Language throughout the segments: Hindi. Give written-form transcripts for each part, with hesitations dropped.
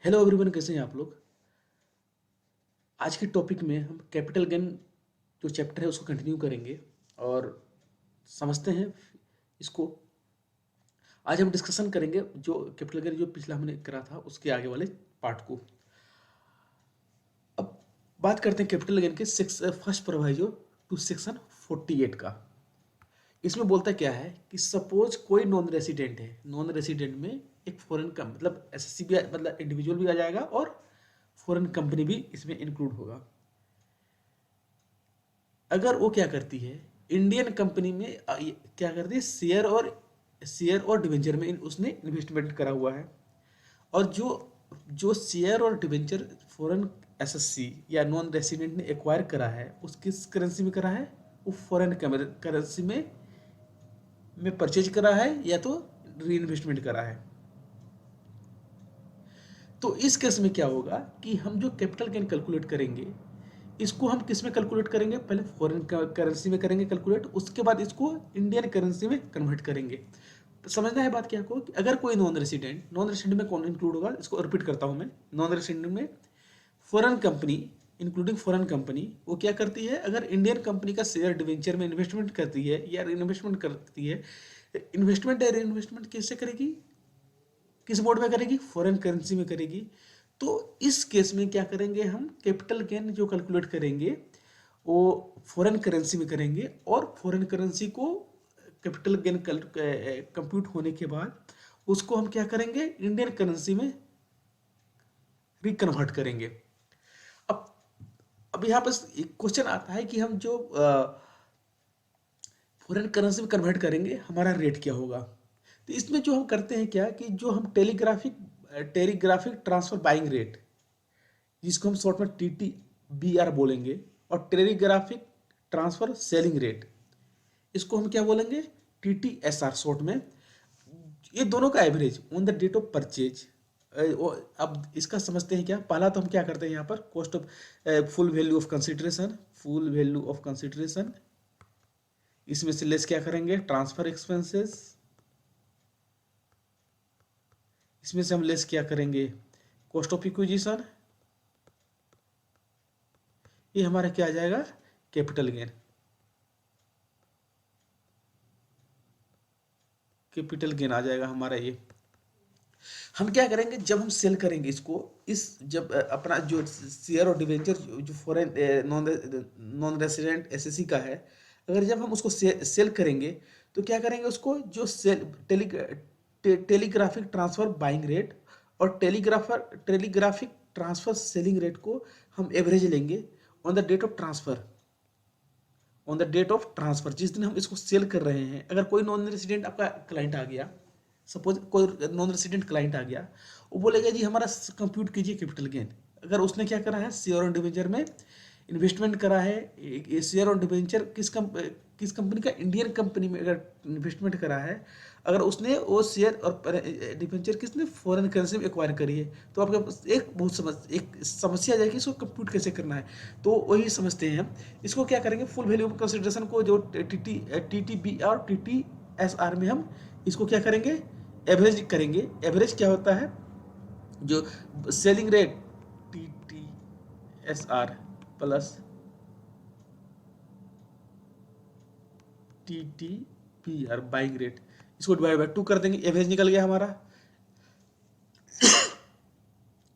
हेलो एवरीवन, कैसे हैं आप लोग। आज के टॉपिक में हम कैपिटल गेन जो चैप्टर है उसको कंटिन्यू करेंगे और समझते हैं इसको। आज हम डिस्कशन करेंगे जो कैपिटल गेन जो पिछला हमने करा था उसके आगे वाले पार्ट को। अब बात करते हैं कैपिटल गेन के फर्स्ट प्रोवाइजो टू सेक्शन 48 का। इसमें बोलता क्या है कि सपोज कोई नॉन रेसिडेंट है, नॉन रेसिडेंट में एक फॉरेन का मतलब एसएससी भी मतलब इंडिविजुअल भी आ जाएगा और फॉरेन कंपनी भी इसमें इंक्लूड होगा। अगर वो क्या करती है, इंडियन कंपनी में क्या करती है, शेयर और डिवेंचर में उसने इन्वेस्टमेंट करा हुआ है। और जो जो शेयर और डिवेंचर फॉरेन एसएससी या नॉन रेसिडेंट ने एक्वायर करा है उस किस करेंसी में करा है, वो फॉरेन करेंसी में परचेज करा है या तो री इन्वेस्टमेंट करा है। तो इस केस में क्या होगा कि हम जो कैपिटल गेन कैलकुलेट करेंगे इसको हम किस में कैलकुलेट करेंगे, पहले फॉरेन करेंसी में करेंगे कैलकुलेट, उसके बाद इसको इंडियन करेंसी में कन्वर्ट करेंगे। तो समझना है बात क्या को कि अगर कोई नॉन रेसिडेंट में कौन इंक्लूड होगा, इसको रिपीट करता हूं मैं। नॉन रेसिडेंट में foreign company including foreign company वो क्या करती है, अगर इंडियन कंपनी का शेयर डिवेंचर में इन्वेस्टमेंट करती है या इन्वेस्टमेंट करती है, इन्वेस्टमेंट या इन्वेस्टमेंट कैसे करेगी, किस मोड में करेगी, फॉरेन करेंसी में करेगी। तो इस केस में क्या करेंगे, हम कैपिटल गेन जो कैलकुलेट करेंगे वो फॉरेन करेंसी में करेंगे और फॉरेन करेंसी को कैपिटल गेन कंप्यूट होने के बाद उसको हम क्या करेंगे, इंडियन करेंसी में रिकन्वर्ट करेंगे। अब अब यहाँ पर एक क्वेश्चन आता है कि हम जो फॉरेन करेंसी में कन्वर्ट करेंगे हमारा रेट क्या होगा। तो इसमें जो हम करते हैं क्या कि जो हम टेलीग्राफिक ट्रांसफर बाइंग रेट, जिसको हम शॉर्ट में TTBR बोलेंगे, और टेलीग्राफिक ट्रांसफर सेलिंग रेट, इसको हम क्या बोलेंगे, TTSR शॉर्ट में। ये दोनों का average on the date of purchase. अब इसका समझते हैं क्या, पहला तो हम क्या करते हैं यहाँ पर cost of full value of consideration, full value of consideration, इसमें से लेस क्या करेंगे, ट्रांसफर एक्सपेंसेस, इसमें से हम लेस क्या करेंगे, कॉस्ट ऑफ इक्विजिशन। ये हमारा क्या आ जाएगा, कैपिटल गेन। कैपिटल गेन आ जाएगा हमारा ये। हम क्या करेंगे जब हम सेल करेंगे इसको, इस जब अपना जो शेयर और डिवेंचर जो फॉरेन नॉन रेसिडेंट एसएससी का है, अगर जब हम उसको सेल करेंगे तो क्या करेंगे, उसको जो टेलीग्राफिक ट्रांसफर बाइंग रेट और टेलीग्राफिक ट्रांसफर सेलिंग रेट को हम एवरेज लेंगे on the date of transfer. On the date of transfer जिस दिन हम इसको सेल कर रहे हैं, अगर कोई नॉन रेसिडेंट आपका क्लाइंट आ गया, सपोज कोई नॉन रेसिडेंट क्लाइंट आ गया, वो बोलेगा जी हमारा कंप्यूट कीजिए कैपिटल गेन। अगर उसने क्या करा है, शेयर और डिवेंचर में इन्वेस्टमेंट करा है, ये शेयर और डिवेंचर किस कंपनी का, इंडियन कंपनी में अगर इन्वेस्टमेंट करा है, अगर उसने वो शेयर और डिवेंचर किसने फॉरेन करेंसी में एक्वायर करी है, तो आपके पास एक समस्या आ जाएगी, इसको कंप्यूट कैसे करना है। तो वही समझते हैं हम। इसको क्या करेंगे, फुल वैल्यू ऑफ कंसिडरेशन को जो TTB और TTSR में हम इसको क्या करेंगे, एवरेज करेंगे। एवरेज क्या होता है, जो selling rate TTSR plus TTPR buying rate, इसको डिवाइड बाय 2 कर देंगे, एवरेज निकल गया हमारा।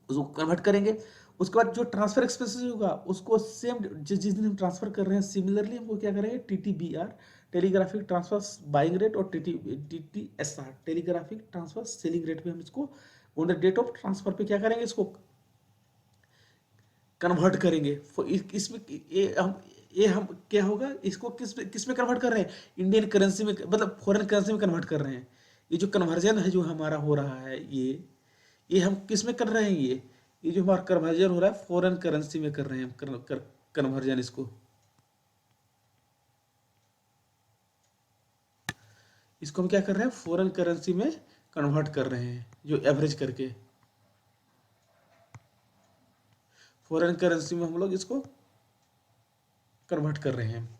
उसको कन्वर्ट करेंगे, उसके बाद जो ट्रांसफर एक्सपेंसेस होगा उसको सेम जिस दिन हम ट्रांसफर कर रहे हैं सिमिलरली हमको क्या करेंगे, TTBR telegraphic transfer buying rate और TTSR telegraphic transfer selling rate पे हम इसको on the date of transfer पे क्या करेंगे, इसको कन्वर्ट करेंगे। इसमें ये हम क्या होगा, इसको किस में कन्वर्ट कर रहे हैं, इंडियन करेंसी में, मतलब फॉरेन करेंसी में कन्वर्ट कर रहे हैं। ये जो कन्वर्जन है जो हमारा हो रहा है, ये हम किस में कर रहे हैं, ये जो हमारा कन्वर्जन हो रहा है फॉरेन करेंसी में कर रहे हैं हम कन्वर्जन। इसको हम क्या कर रहे हैं, फॉरेन करेंसी में कन्वर्ट कर रहे हैं, जो एवरेज करके फॉरेन करेंसी में हम लोग इसको कन्वर्ट कर रहे हैं।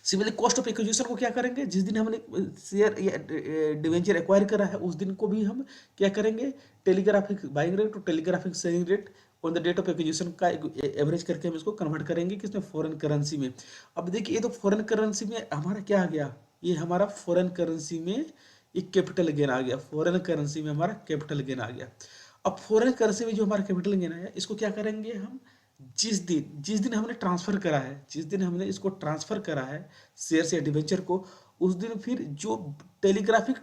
सिमिलरली कॉस्ट ऑफ एक्विजिशन को क्या करेंगे, जिस दिन हमने शेयर या डिवेंचर एक्वायर करा है उस दिन को भी हम क्या करेंगे, टेलीग्राफिक बाइंग रेट और telegraphic selling rate on the date of acquisition का एवरेज करके हम इसको कन्वर्ट करेंगे किसमें, फॉरेन करेंसी में। अब देखिए ये तो फॉरेन करेंसी में हमारा क्या आ गया, ये हमारा फॉरेन करेंसी में एक कैपिटल गेन आ गया, फॉरेन करेंसी में हमारा कैपिटल गेन आ गया। अब फॉरेन करेंसी में जो हमारा कैपिटल गेन आया इसको क्या करेंगे हम, जिस दिन हमने ट्रांसफर करा है, जिस दिन हमने इसको ट्रांसफर करा है शेयर या डिवेंचर को, उस दिन फिर जो telegraphic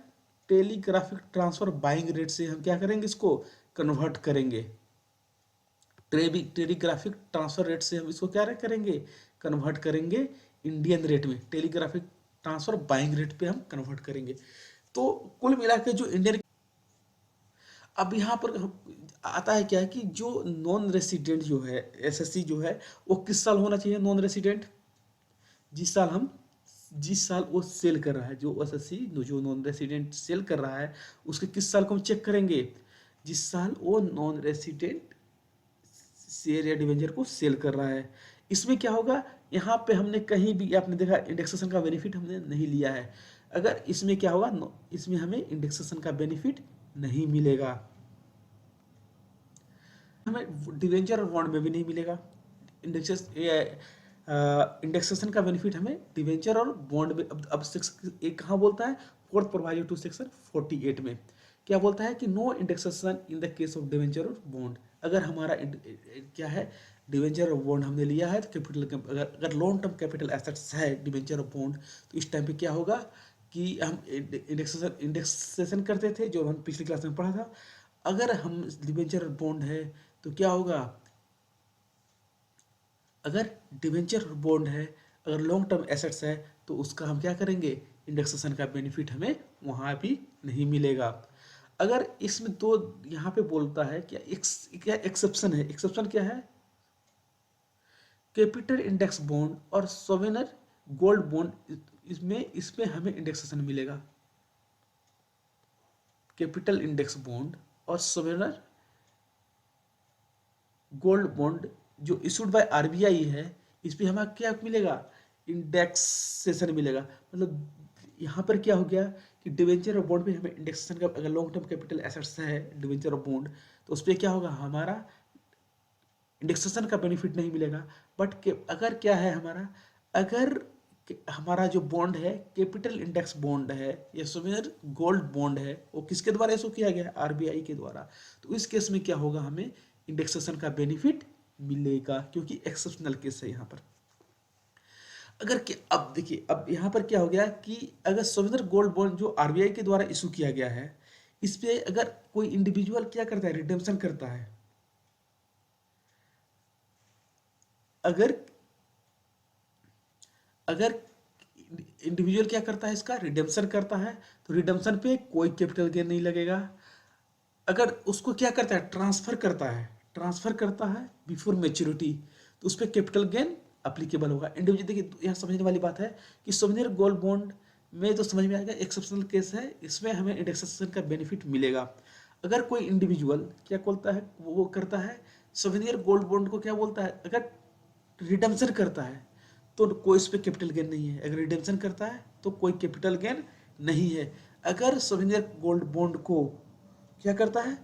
telegraphic transfer buying rate से हम क्या करेंगे, इसको कन्वर्ट करेंगे। टेलीग्राफिक ट्रांसफर रेट से हम इसको क्या करेंगे, कन्वर्ट करेंगे इंडियन रेट में, टेलीग्राफिक ट्रांसफर बाइंग रेट पे हम कन्वर्ट करेंगे। तो कुल मिला के जो इंडियन, अब यहाँ पर आता है क्या है कि जो नॉन रेसिडेंट जो है एसएससी जो है वो किस साल होना चाहिए, नॉन रेसिडेंट जिस साल वो सेल कर रहा है, जो एसएससी जो नॉन रेसिडेंट सेल कर रहा है उसके किस साल को हम चेक करेंगे, जिस साल वो नॉन रेसिडेंट शेयर या डिवेंचर को सेल कर रहा है। इसमें क्या होगा, यहाँ पे हमने कहीं भी आपने देखा इंडेक्सेशन का बेनिफिट हमने नहीं लिया है। अगर इसमें क्या होगा, इसमें हमें इंडेक्सेशन का बेनिफिट नहीं मिलेगा, हमें डिवेंचर और बॉन्ड में भी नहीं मिलेगा। इंडेक्सेशन का बेनिफिट हमें डिवेंचर और बॉन्ड में अब एक कहाँ बोलता है, फोर्थ प्रोवाइजर टू सेक्शन 48 में क्या बोलता है कि no indexation in the case of debenture और बॉन्ड। अगर हमारा क्या है, डिवेंचर और बॉन्ड हमने लिया है तो कैपिटल, अगर लॉन्ग टर्म कैपिटल एसेट्स है डिवेंचर और बॉन्ड, तो इस टाइम पे क्या होगा कि हम इंडेक्सेशन करते थे, जो हम पिछली क्लास में पढ़ा था। अगर हम डिवेंचर और बॉन्ड है तो क्या होगा, अगर डिवेंचर और बॉन्ड है, अगर लॉन्ग टर्म एसेट्स है तो उसका हम क्या करेंगे, इंडेक्सेशन का बेनिफिट हमें वहाँ भी नहीं मिलेगा। अगर इसमें दो यहाँ पे बोलता है क्या, क्या एक्सेप्शन है, एक्सेप्शन क्या है, कैपिटल इंडेक्स बॉन्ड और सोवेनर गोल्ड बॉन्ड, इसमें हमें इंडेक्सेशन मिलेगा। कैपिटल इंडेक्स बॉन्ड और सोवेनर गोल्ड बॉन्ड जो इशूड बाय आरबीआई है, इस पर हमें क्या मिलेगा, इंडेक्सेशन मिलेगा। मतलब यहाँ पर क्या हो गया कि डिवेंचर और बॉन्ड पे हमें इंडेक्सेशन का, अगर लॉन्ग टर्म कैपिटल एसेट्स है डिवेंचर और बॉन्ड, तो उस पर क्या होगा, हमारा इंडेक्सेशन का बेनिफिट नहीं मिलेगा। बट अगर क्या है हमारा, अगर हमारा जो बॉन्ड है कैपिटल इंडेक्स बॉन्ड है या सोवेनियर गोल्ड बॉन्ड है, वो किसके द्वारा इशू किया गया है, आरबीआई के द्वारा, तो इस केस में क्या होगा, हमें इंडेक्सेशन का बेनिफिट मिलेगा, क्योंकि एक्सेप्शनल केस है यहाँ पर। अगर अब देखिए, अब यहाँ पर क्या हो गया कि अगर सोवेनियर गोल्ड बॉन्ड जो आरबीआई के द्वारा इशू किया गया है, इस पे अगर कोई इंडिविजुअल क्या करता है, रिडेम्पशन करता है, अगर अगर इंडिविजुअल क्या करता है, इसका रिडेम्पशन करता है, तो रिडेम्पशन पे कोई कैपिटल गेन नहीं लगेगा। अगर उसको क्या करता है, ट्रांसफर करता है बिफोर मैच्योरिटी, तो उस पर कैपिटल गेन अप्लीकेबल होगा। इंडिविजुअल देखिए यहाँ समझने वाली बात है कि सोवेनियर गोल्ड बॉन्ड में तो समझ में आएगा एक्सेप्शनल केस है, इसमें हमें इंडेक्सेशन का बेनिफिट मिलेगा। अगर कोई इंडिविजुअल क्या बोलता है, वो करता है सोवेनियर गोल्ड बॉन्ड को क्या बोलता है, अगर रिडेम्पशन करता है तो कोई इस पर कैपिटल गेन नहीं है, अगर रिडेम्पशन करता है तो कोई कैपिटल गेन नहीं है। अगर सोवेनियर गोल्ड बॉन्ड को क्या करता है,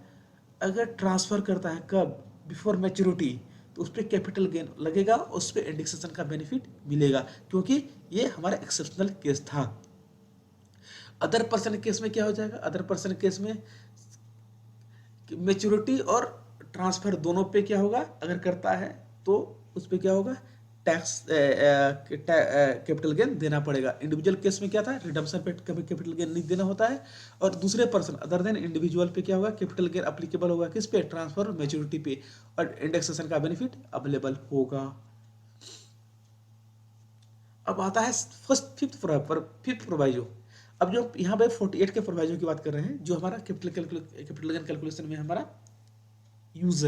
अगर ट्रांसफर करता है कब, बिफोर मैच्योरिटी, तो उस पर कैपिटल गेन लगेगा, उस पर इंडेक्सेशन का बेनिफिट मिलेगा, क्योंकि ये हमारा एक्सेप्शनल केस था। अदर पर्सन केस में क्या हो जाएगा, अदर पर्सन केस में मैच्योरिटी और ट्रांसफर दोनों पे क्या होगा, अगर करता है तो उस पर क्या होगा, टैक्स कैपिटल गेन देना पड़ेगा। इंडिविजुअल केस में क्या था, रिडम्पशन पे कभी कैपिटल गेन नहीं देना होता है, और दूसरे पर्सन अदर देन इंडिविजुअल पे क्या होगा, कैपिटल गेन अप्लीकेबल होगा किस पे, ट्रांसफर और मैच्योरिटी पे, और इंडेक्सेशन का बेनिफिट अवेलेबल होगा। अब आता है फिफ्थ प्रोवाइजो। अब जो यहाँ पे 48 के प्रोवाइजो की बात कर रहे हैं, जो हमारा कैपिटल गेन कैलकुलेशन में हमारा यूज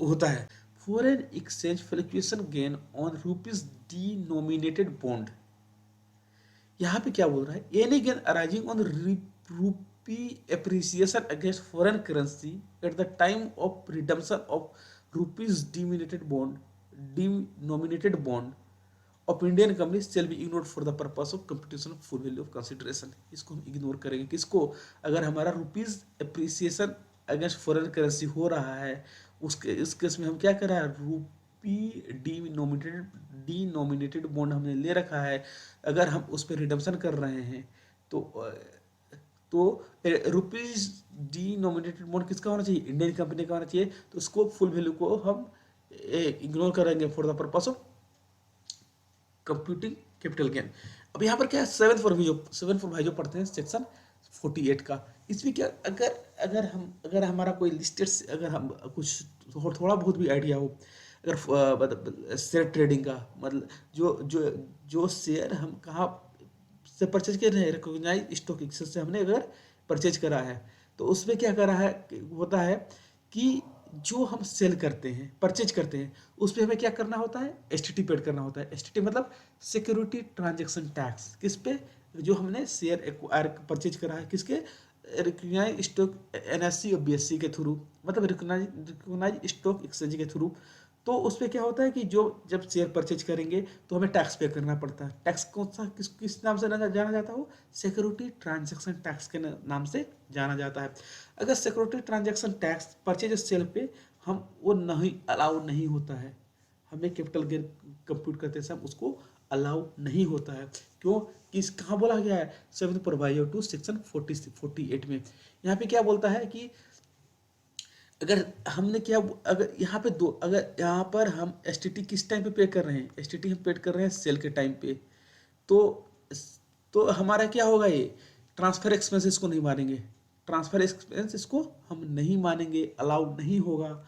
होता है। Foreign exchange fluctuation gain on rupees denominated bond, यहाँ पे क्या बोल रहा है, एनी गेन अराइजिंग ऑन रूपी appreciation against foreign currency at the time of redemption of rupees denominated bond of Indian company shall be ignored for the purpose of computation of full value of consideration. इसको हम इग्नोर करेंगे। किसको? अगर हमारा rupees appreciation against foreign currency हो रहा है, उसके इस केस में हम क्या कर रहे हैं, रूपी डिनोमिनेटेड बॉन्ड हमने ले रखा है, अगर हम उस पर रिडम्पशन कर रहे हैं तो रुपीज डिनोमिनेटेड बॉन्ड किसका होना चाहिए? इंडियन कंपनी का होना चाहिए। तो उसको फुल वैल्यू को हम इग्नोर करेंगे for the purpose of computing capital gain. अब यहाँ पर क्या है, सेवन फॉर भाई जो पढ़ते हैं सेक्शन 48 का, इसमें क्या, अगर हमारा कोई लिस्टेड, अगर हम कुछ थोड़ा बहुत भी आइडिया हो, अगर मतलब शेयर ट्रेडिंग का, मतलब जो जो जो शेयर हम कहाँ से परचेज कर रहे हैं, रिकॉग्नाइज स्टॉक एक्सचेंज से हमने अगर परचेज करा है, तो उसमें क्या करा है, होता है कि जो हम सेल करते हैं, परचेज करते हैं, उस पर हमें क्या करना होता है, एसटीटी पेड करना होता है। एसटीटी मतलब सिक्योरिटी ट्रांजैक्शन टैक्स। किस पे? जो हमने शेयर एक्वायर परचेज करा है, किसके? रिकॉग्नाइज स्टॉक एनएससी और बीएससी के थ्रू, मतलब रिकॉग्नाइज स्टॉक एक्सचेंज के थ्रू। तो उस पर क्या होता है कि जो जब शेयर परचेज करेंगे तो हमें टैक्स पे करना पड़ता है। टैक्स कौन सा, किस नाम से जाना जाता हो? सिक्योरिटी ट्रांजैक्शन टैक्स के नाम से जाना जाता है। अगर security transaction tax purchase sale पे हम वो नहीं अलाउ नहीं होता है, हमें कैपिटल गेन कंप्यूट करते समय उसको अलाउ नहीं होता है। क्यों? किस कहाँ बोला गया है? 7 प्रोवाइजर टू सेक्शन 48 में। यहाँ पे क्या बोलता है कि अगर हमने क्या, अगर यहाँ पे दो, अगर यहाँ पर हम एसटीटी किस टाइम पे कर रहे हैं, एसटीटी हम पेड कर रहे हैं सेल के टाइम पे, तो तो हमारा क्या होगा, ये ट्रांसफर एक्सपेंस इसको नहीं मानेंगे, ट्रांसफर एक्सपेंस इसको हम नहीं मानेंगे, अलाउड नहीं होगा।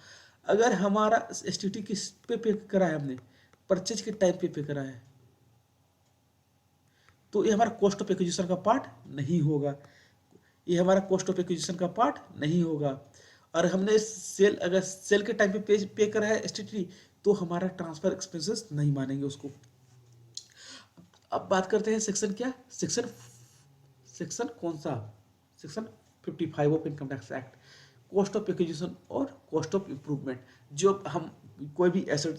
अगर हमारा एसटीटी किस पे करा है, हमने परचेज के टाइम पे करा है, तो ये हमारा कॉस्ट ऑफ एक्विजिशन का पार्ट नहीं होगा, ये हमारा कॉस्ट ऑफ एक्विजिशन का पार्ट नहीं होगा। और हमने सेल, अगर सेल के टाइम पे पे करा है एसटीटी, तो हमारा ट्रांसफर एक्सपेंसेस नहीं मानेंगे उसको। अब बात करते हैं सेक्शन क्या, सेक्शन सेक्शन कौन सा, section 55 of income tax act, cost of acquisition और कॉस्ट ऑफ इम्प्रूवमेंट। जो हम कोई भी एसेट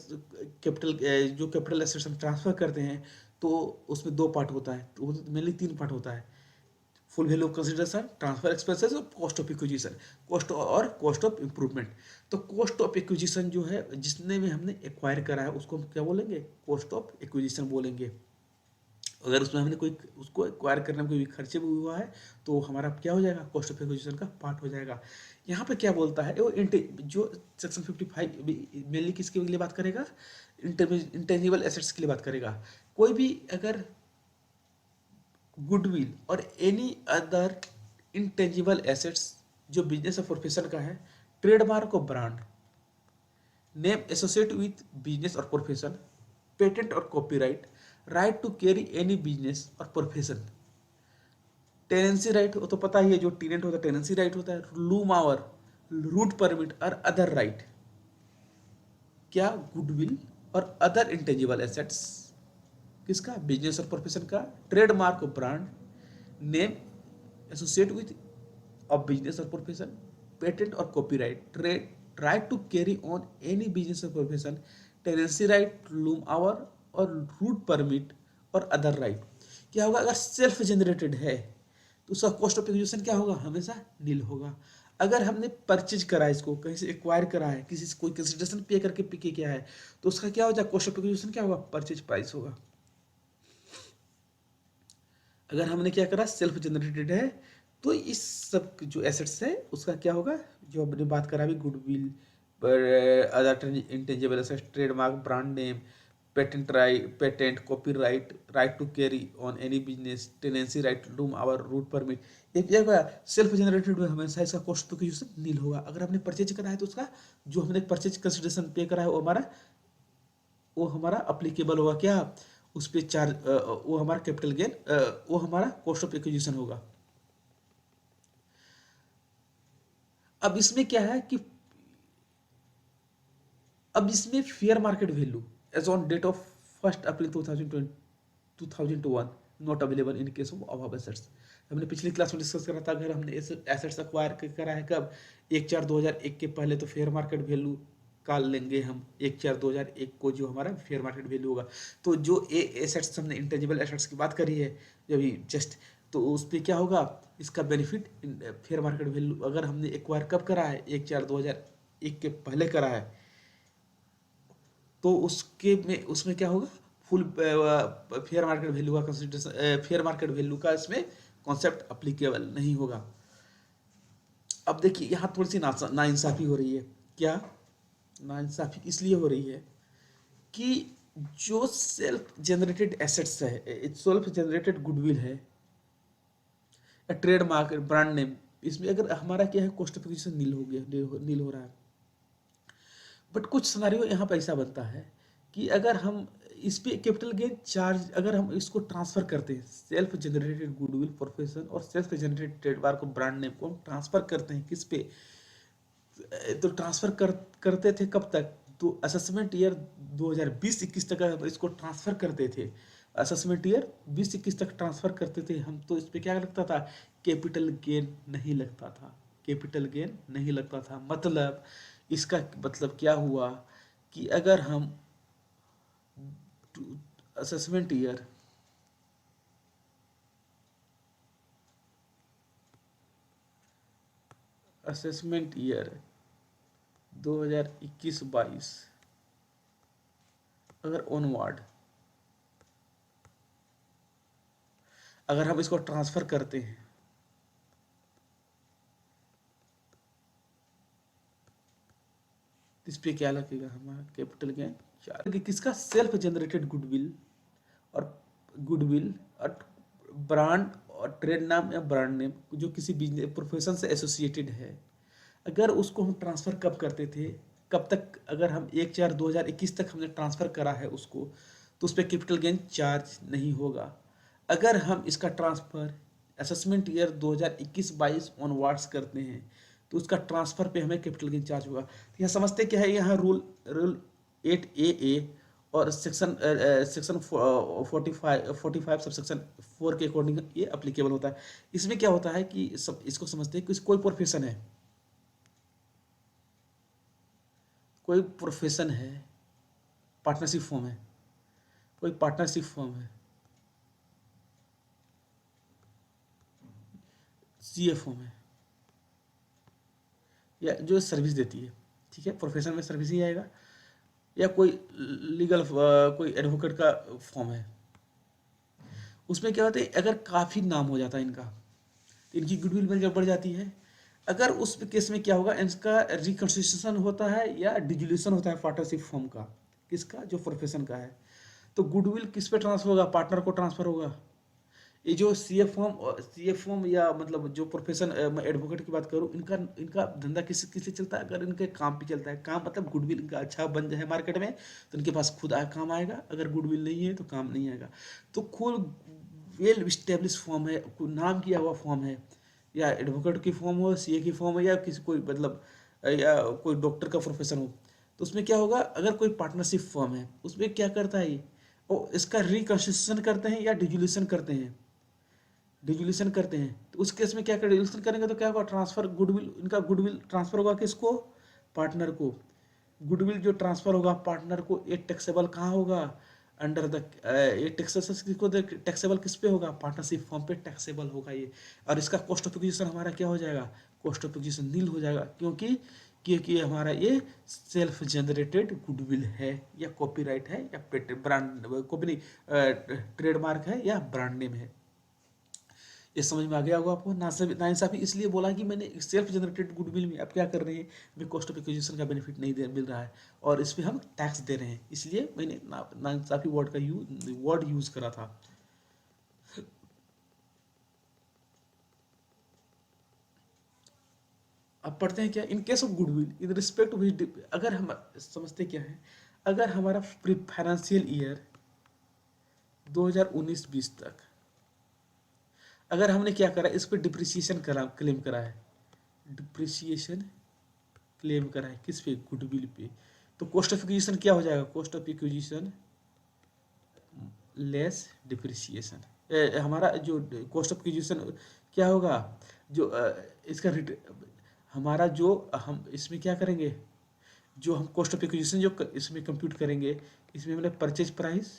कैपिटल, जो कैपिटल एसेट्स हम ट्रांसफर करते हैं, तो उसमें दो पार्ट होता है, तो मेनली तीन पार्ट होता है, full value of consideration, transfer expenses और कॉस्ट ऑफ एक्विजिशन, कॉस्ट और कॉस्ट ऑफ इम्प्रूवमेंट। तो कॉस्ट ऑफ एक्विजिशन जो है, जिसने में हमने एक्वायर करा है, उसको हम क्या बोलेंगे, कॉस्ट ऑफ एक्विजिशन बोलेंगे। अगर उसमें हमने कोई उसको एक्वायर करने में कोई भी खर्चे भी हुआ है, तो हमारा क्या हो जाएगा, कॉस्ट ऑफ एक्विजिशन का पार्ट हो जाएगा। यहाँ पे क्या बोलता है वो, जो सेक्शन 55 मेनली किसके लिए बात करेगा, इंटेंजिबल एसेट्स के लिए बात करेगा। कोई भी अगर गुडविल और एनी अदर इंटेंजिबल एसेट्स जो बिजनेस और प्रोफेशन का है, ट्रेडमार्क और brand name associate with business और प्रोफेशन, पेटेंट और copyright, right to carry any business और प्रोफेशन, टेनेंसी राइट, वो तो पता ही है, जो टेनेंट होता है टेनेंसी राइट होता है, लूम आवर, रूट परमिट और अदर राइट। क्या? गुडविल और अदर इंटेंजिबल एसेट्स किसका, बिजनेस और प्रोफेशन का, ट्रेडमार्क और brand name associate with of business और प्रोफेशन, पेटेंट और copyright, trade right to carry on any business और profession, tenancy right, loom hour और रूट परमिट और अदर राइट। क्या होगा, अगर सेल्फ जनरेटेड है तो उसका कॉस्ट ऑफ एक्विजिशन क्या होगा, हमेशा नील होगा। अगर हमने परचेज करा है, इसको कहीं से एक्वायर करा है, किसी से कोई कंसिडरेशन पे करके पिके किया है, तो उसका क्या हो जाए, कॉस्ट ऑफ एक्विजिशन क्या होगा, परचेज प्राइस होगा। अगर हमने क्या करा, सेल्फ जनरेटेड है, तो इस सब जो एसेट्स है उसका क्या होगा, जो हमने बात करा भी, गुडविल पर other intangible assets, trademark, brand name, patent copyright, right to carry on any business, tenancy right, loom hour, route permit, ये क्या होगा, सेल्फ जनरेटेड में हमेशा इसका कॉस्ट ऑफ एक्विजिशन नील होगा। अगर हमने परचेज करा है, तो उसका जो हमने परचेज कंसिडरेशन पे करा है, वो हमारा अप्लीकेबल होगा क्या, उस पर चार्ज, वो हमारा कैपिटल गेन, वो हमारा कॉस्ट ऑफ एक्विजिशन होगा। अब इसमें क्या है कि अब इसमें fair market value as on date of 1 April 2001 not available in case of above assets. हमने पिछली क्लास में डिस्कस करा था, अगर हमने एसेट्स अक्वायर करा है कब, 1/4/2001 के पहले, तो फेयर मार्केट वैल्यू निकाल लेंगे हम 1/4/2001 को जो हमारा फेयर मार्केट वैल्यू होगा। तो जो एसेट्स हमने इंटेंजिबल एसेट्स की बात करी है जब जस्ट, तो उस पर क्या होगा, इसका बेनिफिट फेयर मार्केट वैल्यू अगर हमने एक्वायर कब करा है 1/4/2001 के पहले करा है, तो उसके में उसमें क्या होगा, फुल फेयर मार्केट वैल्यू का कंसिडरेशन, फेयर मार्केट वैल्यू का इसमें कॉन्सेप्ट अप्लीकेबल नहीं होगा। अब देखिए यहाँ थोड़ी सी नाइंसाफी हो रही है। क्या नाइंसाफी इसलिए हो रही है कि जो सेल्फ जनरेटेड एसेट्स है, सेल्फ जनरेटेड गुडविल है या ट्रेडमार्क ब्रांड नेम, इसमें अगर हमारा क्या है, कॉस्ट ऑफ एक्विजिशन नील हो गया, नील हो रहा है। बट कुछ सिनेरियो यहाँ पर ऐसा बनता है कि अगर हम इस पे कैपिटल गेन चार्ज, अगर हम इसको ट्रांसफर करते हैं, सेल्फ जनरेटेड गुडविल प्रोफेशन और self generated trademark brand name को हम ट्रांसफर करते हैं किस पे, तो ट्रांसफर करते थे कब तक, तो असेसमेंट ईयर 2020-21 तक इसको ट्रांसफर करते थे। असेसमेंट ईयर 20-21 तक ट्रांसफर करते थे हम, तो इस पे क्या लगता था, कैपिटल गेन नहीं लगता था, कैपिटल गेन नहीं लगता था। मतलब इसका मतलब क्या हुआ कि अगर हम असेसमेंट ईयर असेसमेंट ईयर 2021-22 अगर ऑनवर्ड अगर हम इसको ट्रांसफर करते हैं, इस पे क्या लगेगा हमारा कैपिटल गेन चार्ज, किसका, सेल्फ जनरेटेड गुडविल और ब्रांड और ट्रेड नाम या ब्रांड नेम जो किसी बिजनेस प्रोफेशन से एसोसिएटेड है, अगर उसको हम ट्रांसफर कब करते थे, कब तक, अगर हम 1/4/2021 तक हमने ट्रांसफर करा है उसको, तो उस पर कैपिटल गेन चार्ज नहीं होगा। अगर हम इसका ट्रांसफर असेसमेंट ईयर 2021-22 ऑनवर्ड्स करते हैं, तो उसका ट्रांसफर पे हमें कैपिटल गेन चार्ज होगा। तो यहाँ समझते क्या है, यहाँ रूल 8A और सेक्शन 45 सब सेक्शन 4 के अकॉर्डिंग ये अप्लीकेबल होता है। इसमें क्या होता है कि सब इसको समझते हैं कि कोई प्रोफेशन है, कोई प्रोफेशन है, पार्टनरशिप फॉर्म है, कोई पार्टनरशिप फॉर्म है, सीए फॉर्म है, या जो सर्विस देती है, ठीक है, प्रोफेशन में सर्विस ही आएगा, या कोई लीगल कोई एडवोकेट का फॉर्म है। उसमें क्या होता है, अगर काफ़ी नाम हो जाता है इनका, तो इनकी गुडविल में बढ़ जाती है। अगर उस केस में क्या होगा, इसका रिकंस्ट्रक्शन होता है या डिजुलेशन होता है पार्टनरशिप फॉर्म का, किसका, जो प्रोफेशन का है, तो गुडविल किस पे ट्रांसफर होगा, पार्टनर को ट्रांसफर होगा। ये जो सी एफ फॉर्म या मतलब जो प्रोफेशन, मैं एडवोकेट की बात करूँ, इनका इनका धंधा किस लिए चलता है, अगर इनके काम पे चलता है, काम मतलब गुडविल इनका अच्छा बन जाए मार्केट में, तो इनके पास खुद काम आएगा, अगर गुडविल नहीं है तो काम नहीं आएगा। तो खुद वेल स्टेब्लिश फॉर्म है, नाम किया हुआ फॉर्म है, या एडवोकेट की फॉर्म हो, सीए की फॉर्म हो, या किसी कोई मतलब या कोई डॉक्टर का प्रोफेशन हो, तो उसमें क्या होगा, अगर कोई पार्टनरशिप फॉर्म है, उसमें क्या करता है ये, वो इसका रिकंस्ट्रक्शन करते हैं या डिजुलेशन करते हैं, डिजुलेशन करते हैं। तो उस केस में क्या करें, डिजुलेशन करेंगे तो क्या होगा, ट्रांसफर गुडविल, इनका गुडविल ट्रांसफर होगा किसको, पार्टनर को। गुडविल जो ट्रांसफर होगा पार्टनर को, ये टैक्सेबल कहाँ होगा, अंडर द ये टैक्सेबल किस पे होगा, पार्टनरशिप फॉर्म पे टैक्सेबल होगा ये। और इसका कॉस्ट ऑफ एक्विजिशन हमारा क्या हो जाएगा, कॉस्ट ऑफ एक्विजिशन नील हो जाएगा, क्योंकि हमारा ये सेल्फ जनरेटेड गुडविल है, या कॉपीराइट है, या ब्रांड कॉपी नहीं, ट्रेडमार्क है, या ब्रांड नेम है। ये समझ में आ गया होगा आपको। नाइंसाफी इसलिए बोला कि मैंने सेल्फ जनरेटेड गुडविल में अब क्या कर रहे हैं, हमें कॉस्ट ऑफ एक्विजिशन का बेनिफिट नहीं मिल रहा है और इस पर हम टैक्स दे रहे हैं, इसलिए मैंने नाइंसाफी वर्ड यूज करा था। अब पढ़ते हैं क्या, इन case of goodwill in respect of, अगर हम समझते क्या है, अगर हमारा फाइनेंशियल ईयर 2019-20 तक अगर हमने क्या करा, इस पर डिप्रिसिएशन क्लेम करा है, डिप्रिसिएशन क्लेम करा है किस पे, गुडविल पे, तो कॉस्ट ऑफ एक्विजिशन क्या हो जाएगा, cost of acquisition less depreciation. हमारा जो कॉस्ट ऑफ एक्विजिशन क्या होगा, जो इसका हमारा जो हम इसमें क्या करेंगे, जो हम कॉस्ट ऑफ एक्विजिशन जो इसमें कंप्यूट करेंगे, इसमें हमने परचेज प्राइस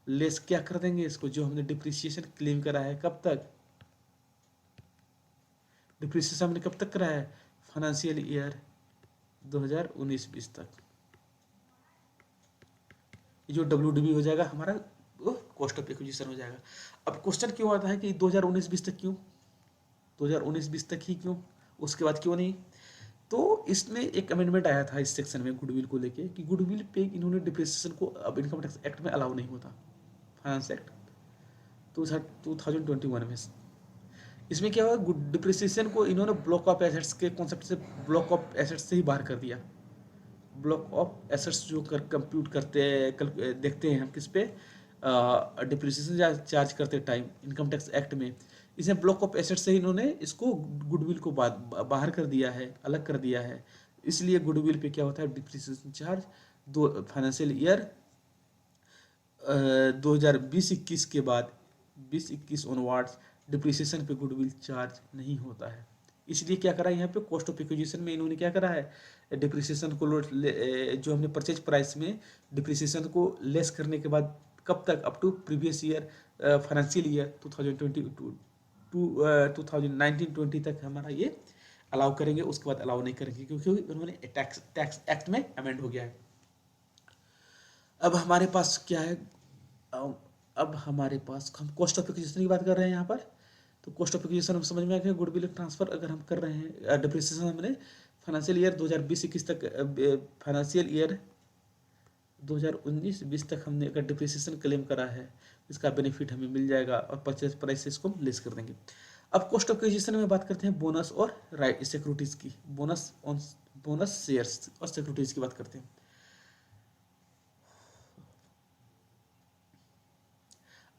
लेस क्या कर देंगे इसको, जो हमने डिप्रिसिएशन क्लेम करा है, कब तक डिप्रिसिएशन हमने कब तक करा है, फाइनेंशियल ईयर 2019-20 तक। ये जो WDB हो जाएगा हमारा, वो कॉस्ट ऑफ एक्विजिशन हो जाएगा। अब क्वेश्चन क्यों आता है कि 2019-20 तक क्यों, 2019-20 तक ही क्यों, उसके बाद क्यों नहीं? तो इसमें एक अमेंडमेंट आया था इस सेक्शन में गुडविल को लेके कि गुडविल पे इन्होंने डिप्रिसिएशन को अब इनकम टैक्स एक्ट में अलाउ नहीं होता, फाइनेंस एक्ट 2021 में। इसमें क्या हुआ, डिप्रिसिएशन को इन्होंने ब्लॉक ऑफ एसेट्स के कॉन्सेप्ट से, ब्लॉक ऑफ एसेट्स से ही बाहर कर दिया। ब्लॉक ऑफ एसेट्स जो कंप्यूट करते हैं, देखते हैं हम किस पे, डिप्रिसिएशन चार्ज करते टाइम इनकम टैक्स एक्ट में, इसमें ब्लॉक ऑफ एसेट्स से इन्होंने इसको गुडविल को बाहर कर दिया है, अलग कर दिया है। इसलिए गुडविल पे क्या होता है, डिप्रिसिएशन चार्ज दो फाइनेंशियल ईयर 2020-21 के बाद 2021 ऑनवर्ड्स डिप्रिसिएशन पे गुडविल चार्ज नहीं होता है। इसलिए क्या करा यहाँ पे, कॉस्ट ऑफ एक्विजिशन में इन्होंने क्या करा है, डिप्रिसिएशन को जो हमने परचेज प्राइस में डिप्रिसिएशन को लेस करने के बाद कब तक, up to previous year financial year 2019-20 तक हमारा ये अलाउ करेंगे, उसके बाद अलाउ नहीं करेंगे, क्योंकि उन्होंने टैक्स एक्ट में अमेंड हो गया है। अब हमारे पास क्या है, अब हमारे पास हम कॉस्ट ऑफ एक्विजिशन की बात कर रहे हैं यहाँ पर। तो कॉस्ट ऑफ एक्विजिशन हम समझ में आ गया, गुडविल ट्रांसफर अगर हम कर रहे हैं, डिप्रिसिएशन हमने फाइनेंशियल ईयर 2020-21 तक, फाइनेंशियल ईयर 2019-20 तक हमने अगर डिप्रिसिएशन क्लेम करा है, इसका बेनिफिट हमें मिल जाएगा और परचेज प्राइस से इसको लेस कर देंगे। अब कॉस्ट ऑफ एक्विजिशन में बात करते हैं बोनस और राइट सिक्योरिटीज़ की, बोनस शेयर्स और सिक्योरिटीज़ की बात करते हैं।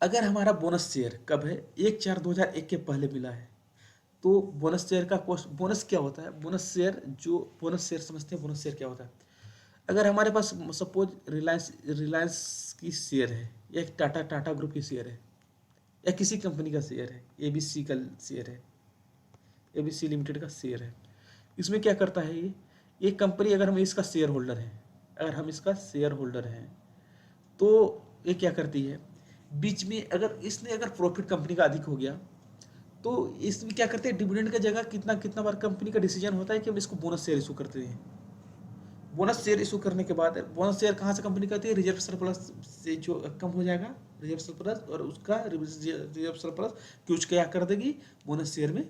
अगर हमारा बोनस शेयर कब है, 1/4/2001 के पहले मिला है, तो बोनस शेयर का कॉस्ट, बोनस क्या होता है, बोनस शेयर समझते हैं, बोनस शेयर क्या होता है। अगर हमारे पास सपोज रिलायंस की शेयर है, या एक टाटा ग्रुप की शेयर है, या किसी कंपनी का शेयर है, ABC का शेयर है, ABC लिमिटेड का शेयर है, इसमें क्या करता है ये कंपनी, अगर हम इसका शेयर होल्डर हैं, तो ये क्या करती है, बीच में अगर प्रॉफिट कंपनी का अधिक हो गया, तो इसमें क्या करते हैं, डिविडेंड का जगह कितना बार कंपनी का डिसीजन होता है कि हम इसको बोनस शेयर इशू करते हैं। बोनस शेयर इशू करने के बाद, बोनस शेयर कहाँ से कंपनी करती है, रिजर्व सरप्लस से जो कम हो जाएगा रिजर्व सरप्लस, और उसका रिजर्व सरप्लस यूज क्या कर देगी, बोनस शेयर में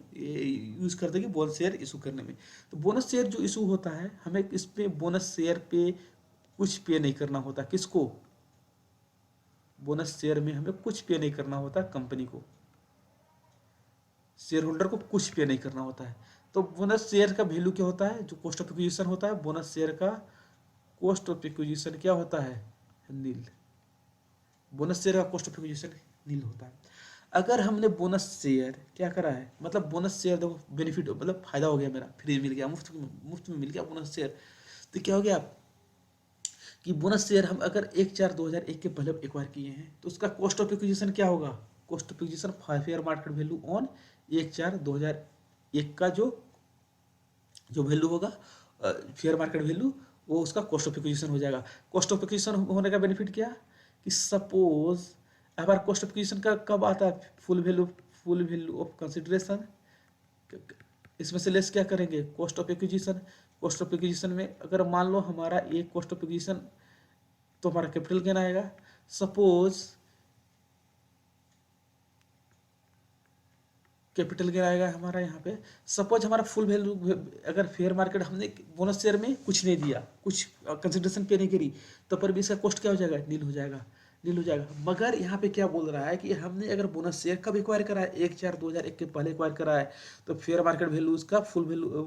यूज कर देगी, बोनस शेयर इशू करने में। तो बोनस शेयर जो इशू होता है, हमें इस पे बोनस शेयर पे कुछ पे नहीं करना होता, किसको, बोनस शेयर में हमें कुछ पे नहीं करना होता, कंपनी को, शेयर होल्डर को कुछ पे नहीं करना होता है। तो बोनस शेयर का वैल्यू क्या होता है, जो कॉस्ट ऑफ एक्विजिशन होता है, बोनस शेयर का कॉस्ट ऑफ एक्विजिशन क्या होता है, नील। बोनस शेयर का कॉस्ट ऑफ एक्विजिशन नील होता है। अगर हमने बोनस शेयर क्या करा है, मतलब बोनस शेयर देखो बेनिफिट, मतलब फायदा हो गया मेरा, फ्री मिल गया, मुफ्त में मिल गया बोनस शेयर, तो क्या हो गया कि बोनस शेयर हम अगर 1/4/2001 के पहले एक्वायर किए हैं, तो उसका कॉस्ट ऑफ एक्विजिशन क्या होगा, cost of acquisition fair market value on 1/4/2001 का जो वैल्यू होगा, फेयर मार्केट वैल्यू, वो उसका कॉस्ट ऑफ एक्विजिशन हो जाएगा। कॉस्ट ऑफ एक्विजिशन होने का बेनिफिट क्या, कि सपोज हमारा कॉस्ट ऑफ एक्विजिशन का कब आता है, फुल वैल्यू ऑफ कंसिडरेशन, इसमें से लेस क्या करेंगे, cost of acquisition. Cost of acquisition में अगर मान लो हमारा एक कॉस्ट ऑफ एक्विजिशन, तो हमारा कैपिटल गेन आएगा। सपोज कैपिटल गेन आएगा हमारा यहाँ पे, सपोज हमारा फुल वैल्यू, अगर फेयर मार्केट हमने बोनस शेयर में कुछ नहीं दिया, कुछ कंसिडरेशन पे नहीं करी, तो पर भी इसका कॉस्ट क्या हो जाएगा, नील हो जाएगा। मगर यहाँ पे क्या बोल रहा है कि हमने अगर बोनस शेयर कब एक्वायर करा है, 1/4/2001 के पहले एक्वायर करा है, तो फेयर मार्केट वैल्यू उसका full value,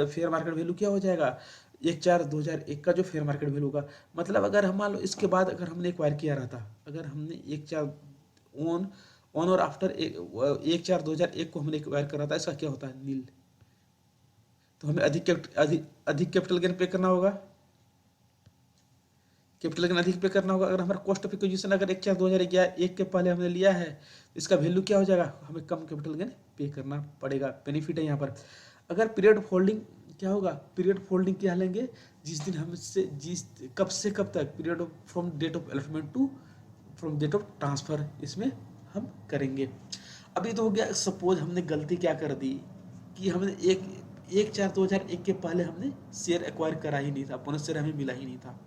fair market value क्या हो जाएगा, 1/4/2001 का जो फेयर मार्केट वैल्यू होगा। मतलब अगर हम मान लो इसके बाद अगर हमने एक्वायर किया रहता, अगर हमने 1/4 ऑन और आफ्टर 1/4/2001 को हमने एक्वायर करा था, इसका क्या होता है, नील। तो हमें अधिक कैपिटल गेन पे करना होगा, कैपिटल गेन अधिक पे करना होगा। अगर हमारा कॉस्ट ऑफ एक्विजिशन अगर 1/4/2001 के पहले हमने लिया है, इसका वैल्यू क्या हो जाएगा, हमें कम कैपिटल गेन पे करना पड़ेगा, बेनिफिट है यहाँ पर। अगर पीरियड ऑफ होल्डिंग क्या होगा, पीरियड फोल्डिंग क्या लेंगे, जिस दिन हमसे जिस कब से कब तक, period of from date of allotment to from date of transfer, इसमें हम करेंगे। अभी तो हो गया, सपोज हमने गलती क्या कर दी कि हमने 1/4/2001 के पहले हमने शेयर एक्वायर करा ही नहीं था, बोनस शेयर हमें मिला ही नहीं था,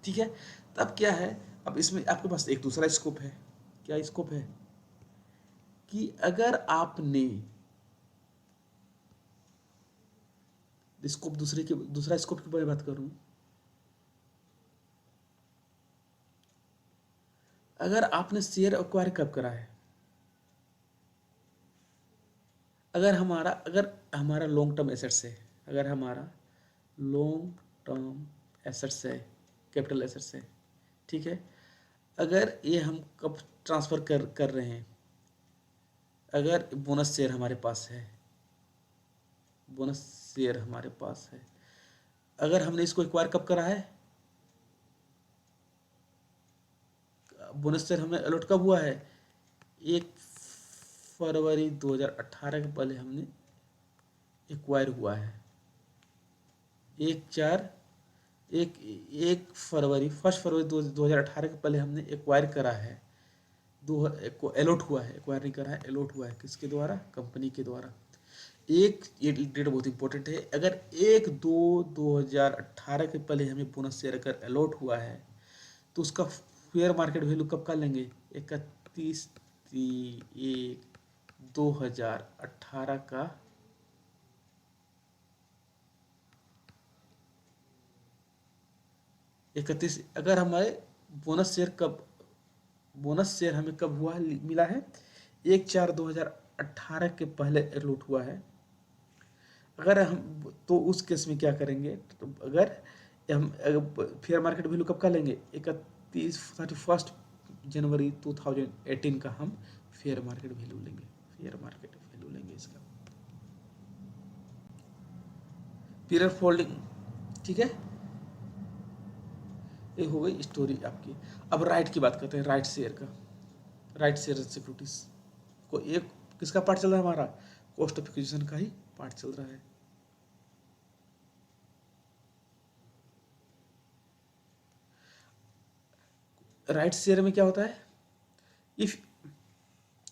ठीक है। तब क्या है, अब इसमें आपके पास एक दूसरा स्कोप है। क्या स्कोप है कि अगर आपने स्कोप दूसरा स्कोप की बात करूं, अगर आपने शेयर एक्वायर कब करा है, अगर हमारा लॉन्ग टर्म एसेट्स है, अगर हमारा लॉन्ग टर्म एसेट्स है, कैपिटल एसेट्स है, ठीक है, अगर ये हम कब ट्रांसफ़र कर रहे हैं, अगर बोनस शेयर हमारे पास है, बोनस शेयर हमारे पास है, अगर हमने इसको एक्वायर कब करा है, बोनस शेयर हमें अलॉट कब हुआ है, 1 फरवरी 2018 के पहले हमने एक्वायर हुआ है, 1 फरवरी 2018 के पहले हमने एक्वायर करा है, अलॉट हुआ है, एक्वायर नहीं करा है, अलॉट हुआ है, किसके द्वारा, कंपनी के द्वारा। ये डेट बहुत इंपॉर्टेंट है, अगर 1/2/2018 के पहले हमें बोनस शेयर अगर अलॉट हुआ है तो उसका फेयर मार्केट वैल्यू कब का लेंगे, 31/1/2018 का 31, अगर हमारे बोनस शेयर हमें कब हुआ मिला है, 1/4/2018 के पहले अलॉट हुआ है, अगर हम तो उस केस में क्या करेंगे, तो अगर हम फेयर मार्केट वैल्यू कब का लेंगे, 31 जनवरी 2018 का हम फेयर मार्केट वैल्यू लेंगे, फेयर मार्केट वैल्यू लेंगे इसका, पीरियड फोल्डिंग, ठीक है। ये हो गई स्टोरी आपकी। अब राइट की बात करते हैं, राइट शेयर का, राइट शेयर सिक्योरिटीज को एक किसका पार्ट चल रहा है, हमारा कॉस्ट ऑफ एक्विजिशन का ही पार्ट चल रहा है। राइट शेयर में क्या होता है, इफ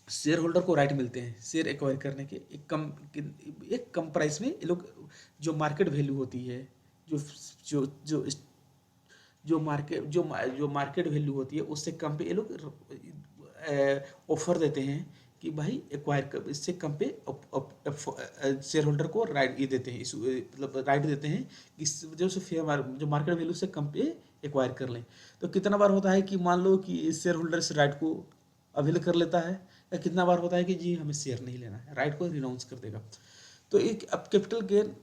शेयर होल्डर को राइट मिलते हैं शेयर एक्वायर करने के, एक कम प्राइस में, ये लोग जो मार्केट वैल्यू होती है, जो जो जो जो मार्केट वैल्यू होती है उससे कम पे ये लोग ऑफर देते हैं कि भाई एक्वायर कर, इससे कम पे शेयर होल्डर को राइट ये देते हैं, मतलब राइट देते हैं कि इस वजह से जो मार्केट वैल्यू से कम पे एक्वायर कर लें। तो कितना बार होता है कि मान लो कि शेयर होल्डर इस राइट को अवेल कर लेता है, या कितना बार होता है कि जी हमें शेयर नहीं लेना है, राइट को रिनाउंस कर देगा। तो एक अब capital gain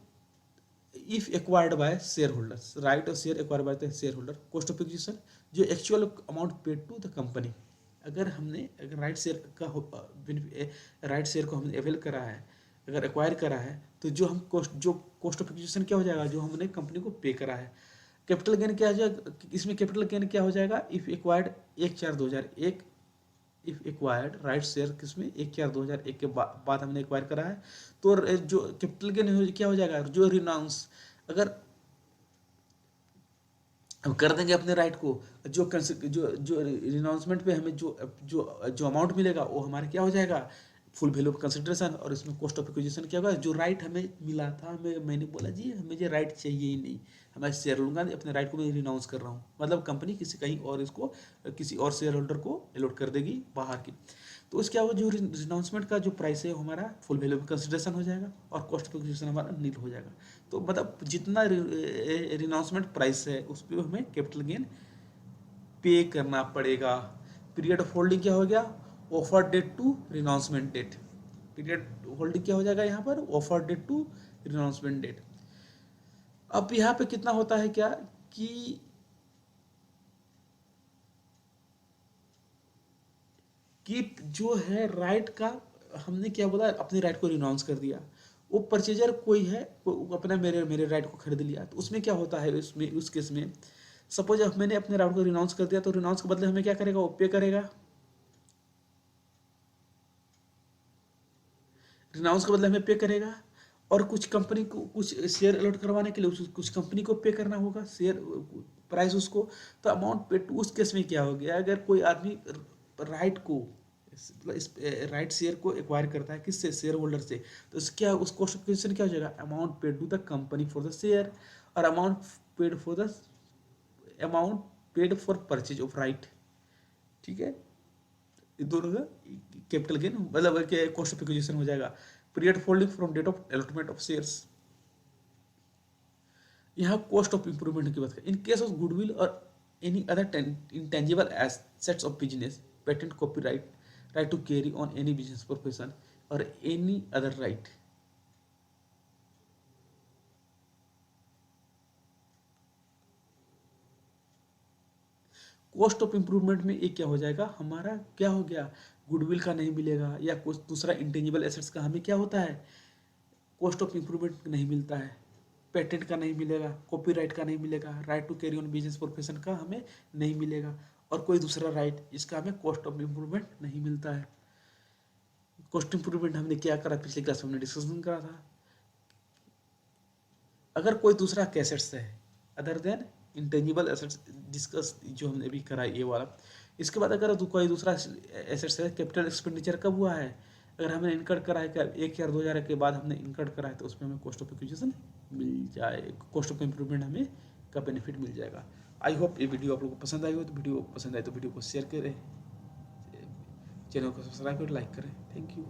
if acquired by share holders, right और share acquired by the share holder, cost of acquisition जो actual amount paid to the company, अगर राइट शेयर राइट शेयर को हमने अवेल करा है, अगर एक्वायर करा है, तो जो कॉस्ट ऑफ एक्विजिशन क्या हो जाएगा, जो हमने कंपनी को पे करा है। कैपिटल गेन क्या हो जाएगा, इसमें कैपिटल गेन क्या हो जाएगा, if acquired 1/4/2001, if acquired right share किसमें 1/4/2001 के बाद हमने एक्वायर करा है, तो जो कैपिटल गेन क्या हो जाएगा, जो रिनाउंस अगर हम कर देंगे अपने राइट को, जो रिनाउंसमेंट पे हमें जो जो जो अमाउंट मिलेगा वो हमारे क्या हो जाएगा, फुल वैल्यू ऑफ कंसिडरेशन, और इसमें कॉस्ट ऑफ एक्विजिशन क्या होगा, जो राइट हमें मिला था, मैंने बोला जी हमें ये राइट चाहिए ही नहीं, मैं शेयर लूँगा, अपने राइट को मैं रिनाउंस कर रहा हूँ, मतलब कंपनी कहीं और इसको किसी और शेयर होल्डर को अलॉट कर देगी बाहर की। तो उसके क्या होगा, जो रिनाउंसमेंट का जो प्राइस है हमारा फुल वैल्यू ऑफ कंसिडरेशन हो जाएगा, और कॉस्ट ऑफ एक्विजिशन हमारा नील हो जाएगा। तो मतलब जितना रिनाउंसमेंट प्राइस है उस पर हमें कैपिटल गेन पे करना पड़ेगा। पीरियड ऑफ होल्डिंग क्या हो गया, offer date to renouncement date, period holding क्या हो जाएगा यहाँ पर, offer date to renouncement date. अब यहाँ पे कितना होता है क्या कि जो है राइट का, हमने क्या बोला, अपने राइट को रिनाउंस कर दिया, वो परचेजर कोई है, अपना मेरे राइट को खरीद लिया, तो उसमें क्या होता है, उसमें उस केस में सपोज मैंने अपने राइट को रिनाउंस कर दिया, तो रिनाउंस के बदले हमें क्या करेगा, वो पे करेगा, रिनाउंस के बदले हमें पे करेगा, और कुछ कंपनी को कुछ शेयर अलॉट करवाने के लिए कुछ कंपनी को पे करना होगा शेयर प्राइस उसको। तो अमाउंट पे टू उस केस में क्या हो गया, अगर कोई आदमी राइट को इस राइट शेयर को एक्वायर करता है किससे, शेयर होल्डर से, तो उस क्या उस कॉस्ट ऑफ क्वेश्चन क्या हो जाएगा, amount paid to the company for the share, और amount paid for purchase of right. ठीक है, ये दोनों का कैपिटल गेन मतलब कॉस्ट ऑफ एक्विजिशन हो जाएगा। Period folding from date of allotment of shares. यहाँ कॉस्ट ऑफ इंप्रूवमेंट की बात करें, इन केस ऑफ गुडविल और any other intangible assets of business, patent, copyright, right to carry on any business profession और any other right. Cost of improvement में एक क्या हो जाएगा, हमारा क्या हो गया, गुडविल का नहीं मिलेगा या कुछ दूसरा इंटेंजिबल एसेट्स का हमें क्या होता है, कॉस्ट ऑफ इंप्रूवमेंट नहीं मिलता है, पेटेंट का नहीं मिलेगा, कॉपीराइट का नहीं मिलेगा, right to carry on business profession का हमें नहीं मिलेगा, और कोई दूसरा राइट इसका हमें कॉस्ट ऑफ इंप्रूवमेंट नहीं मिलता है। कॉस्ट इंप्रूवमेंट हमने क्या करा, पिछले क्लास में हमने डिस्कशन करा था, अगर कोई दूसरा एसेट्स है other than intangible assets discuss जो हमने अभी करा ये वाला, इसके बाद अगर कोई दूसरा एसेट्स है, कैपिटल एक्सपेंडिचर कब हुआ है, अगर हमने इनकर्ड करा है, 1 या 2 हज़ार के बाद हमने इनकर्ड करा है, तो उसमें हमें कॉस्ट ऑफ एक्विजिशन मिल जाए, कॉस्ट ऑफ इंप्रूवमेंट हमें का बेनिफिट मिल जाएगा। आई होप ये वीडियो आप लोगों को पसंद आई हो, तो वीडियो पसंद आए तो वीडियो को शेयर करें, चैनल को सब्सक्राइब करें, लाइक करें। Thank you.